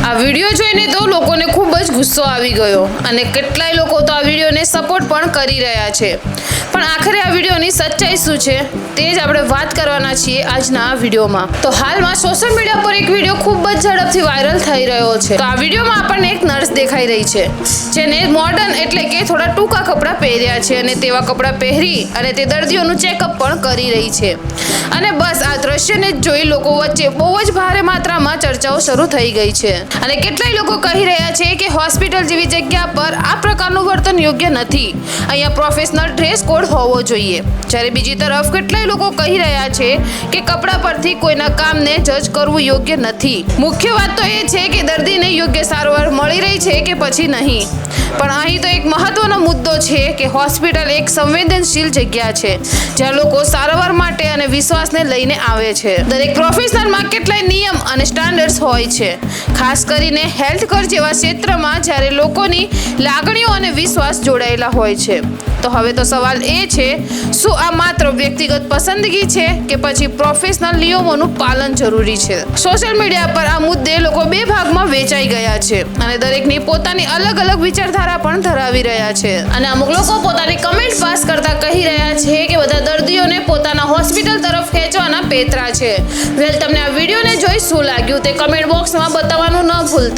આ વિડીયો જોઈને તો લોકોને ખૂબ જ ગુસ્સો આવી ગયો અને કેટલાય લોકો તો આ વિડીયોને સપોર્ટ પણ કરી રહ્યા છે, પણ આખરે આ વિડીયોની સચ્ચાઈ શું છે તે જ આપણે વાત કરવાના છીએ આજના આ વિડીયોમાં। તો હાલમાં સોશિયલ મીડિયા પર એક વિડીયો ખૂબ જ ઝડપથી વાયરલ થઈ રહ્યો છે। તો આ વિડીયોમાં આપણને એક નર્સ દેખાઈ રહી છે જેને મોડર્ન એટલે કે થોડા ટૂંકા કપડાં પહેર્યા છે અને તેવા કપડાં પહેરી અને તે દર્દીઓનું ચેકઅપ પણ કરી રહી છે અને બસ આ દ્રશ્યને જોઈ લોકો વચ્ચે બહુ જ ભારે માત્રામાં ચર્ચાઓ શરૂ થઈ ગઈ છે અને કેટલાય લોકો કહી રહ્યા છે કે હોસ્પિટલ જેવી જગ્યા પર આ પ્રકારનું વર્તન યોગ્ય નથી, અહીંયા પ્રોફેશનલ ડ્રેસ કોડ હોવો જોઈએ। જ્યારે બીજી તરફ કેટલાય લોકો કહી રહ્યા છે કે કપડા પરથી કોઈના કામને જજ કરવું યોગ્ય નથી। મુખ્ય વાત તો એ છે કે દર્દીને યોગ્ય સારવાર મળી રહી છે કે પછી નહીં, પણ અહીં તો એક મહત્વનો મુદ્દો છે કે હોસ્પિટલ એક સંવેદનશીલ જગ્યા છે જ્યાં લોકો સારવાર માટે અને વિશ્વાસને લઈને આવે છે। દરેક પ્રોફેશનલમાં કેટલાય નિયમ અને સ્ટાન્ડર્ડ્સ હોય છે, ખાસ કરીને હેલ્થ કેર જેવા ક્ષેત્રમાં જ્યારે લોકોની લાગણીઓ અને વિશ્વાસ જોડાયેલા હોય છે। તો હવે તો સવાલ એ છે, શું આ માત્ર વ્યક્તિગત પસંદગી છે કે પછી પ્રોફેશનલ નિયમોનું પાલન જરૂરી છે? સોશિયલ મીડિયા પર આ મુદ્દે લોકો બે ભાગમાં વેચાઈ ગયા છે અને દરેકની પોતાની અલગ અલગ વિચારધારા પણ ધરાવી રહ્યા છે અને અમુક લોકો પોતાની કમેન્ટ પાસ કરતા કહી રહ્યા છે કે બધા દર્દીઓને પોતાના હોસ્પિટલ તરફ ખેંચવાના પેતરા છે। વેલ, તમને આ વિડીયોને જોઈ શું લાગ્યું તે કમેન્ટ બોક્સમાં બતાવવાનું ન ભૂલતા।